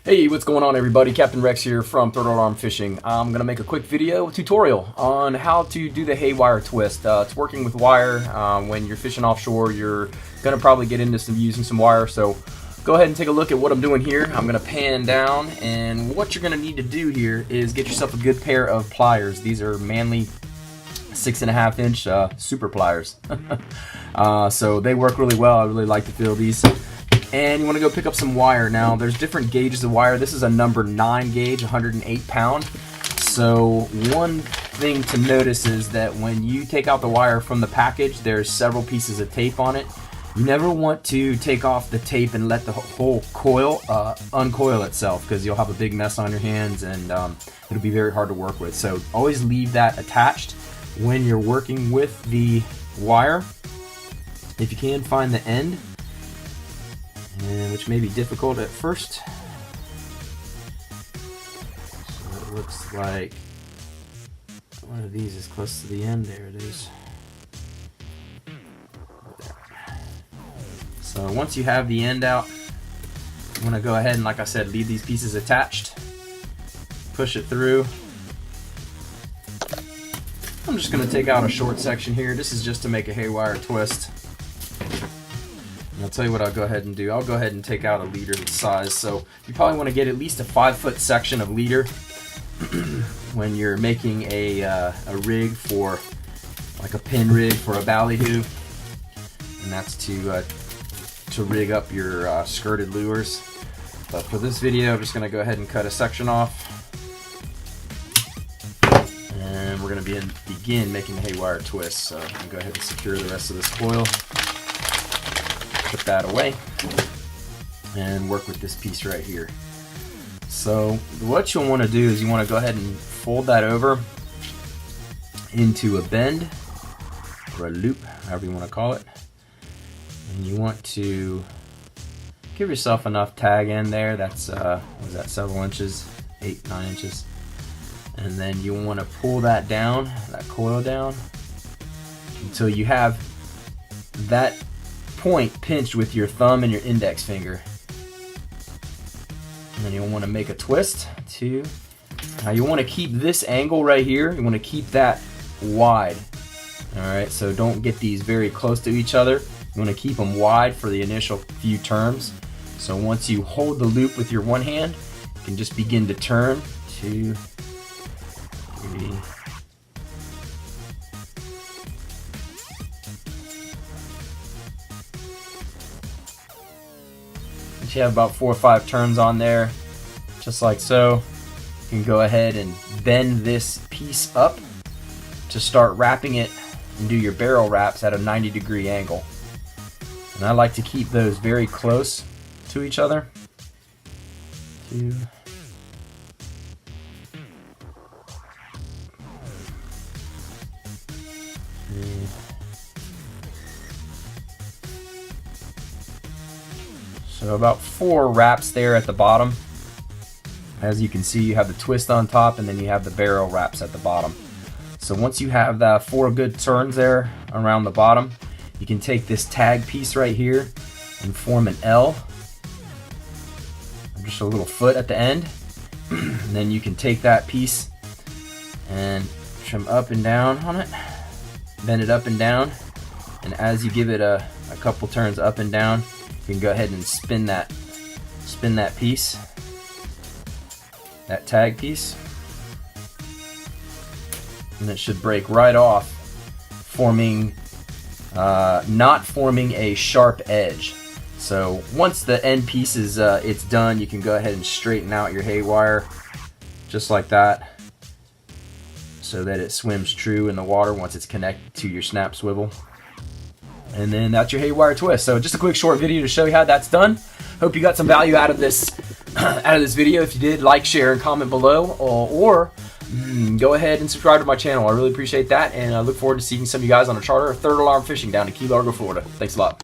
Hey, what's going on everybody? Capt.Rex here from Third Alarm Fishing. I'm going to make a quick video tutorial on how to do the Haywire twist. It's working with wire. When you're fishing offshore, you're going to probably get into using some wire. So go ahead and take a look at what I'm doing here. I'm going to pan down, and what you're going to need to do here is get yourself a good pair of pliers. These are Manly 6.5 inch super pliers. So they work really well. I really like to feel these. And you want to go pick up some wire. Now there's different gauges of wire. This is a number 9 gauge, 108 pound. So one thing to notice is that when you take out the wire from the package, there's several pieces of tape on it. You never want to take off the tape and let the whole coil uncoil itself, because you'll have a big mess on your hands and it'll be very hard to work with. So always leave that attached when you're working with the wire. If you can, find the end, which may be difficult at first. So it looks like one of these is close to the end. There it is. So once you have the end out, you want to go ahead and, like I said, leave these pieces attached. Push it through. I'm just going to take out a short section here. This is just to make a haywire twist. And I'll tell you what I'll go ahead and do. I'll go ahead and take out a leader size. So you probably want to get at least a 5-foot section of leader when you're making a rig for, like a pin rig for a ballyhoo, and that's to rig up your skirted lures. But for this video, I'm just going to go ahead and cut a section off, and we're going to begin making the haywire twist. So I'm going to go ahead and secure the rest of this coil. Put that away and work with this piece right here. So what you'll want to do is you want to go ahead and fold that over into a bend or a loop, however you want to call it, and you want to give yourself enough tag in there. That's what is that, several inches, 8-9 inches, and then you want to pull that down, that coil down, until you have that point pinched with your thumb and your index finger. And then you'll want to make a twist too. Now you want to keep this angle right here, you want to keep that wide. Alright, so don't get these very close to each other. You want to keep them wide for the initial few turns. So once you hold the loop with your one hand, you can just begin to turn. 2, 3. You have about 4 or 5 turns on there, just like so. You can go ahead and bend this piece up to start wrapping it and do your barrel wraps at a 90-degree angle. And I like to keep those very close to each other. 2. 3. So about 4 wraps there at the bottom. As you can see, you have the twist on top, and then you have the barrel wraps at the bottom. So once you have the 4 good turns there around the bottom, you can take this tag piece right here and form an L, just a little foot at the end. And then you can take that piece and trim up and down on it, bend it up and down, and as you give it a couple turns up and down, you can go ahead and spin that piece, that tag piece, and it should break right off, forming not forming a sharp edge. So once the end piece is it's done, you can go ahead and straighten out your haywire just like that, so that it swims true in the water once it's connected to your snap swivel. And then that's your haywire twist. So just a quick short video to show you how that's done. Hope you got some value out of this video. If you did, like, share, and comment below, or go ahead and subscribe to my channel. I really appreciate that, and I look forward to seeing some of you guys on a charter or Third Alarm Fishing down in Key Largo, Florida. Thanks a lot.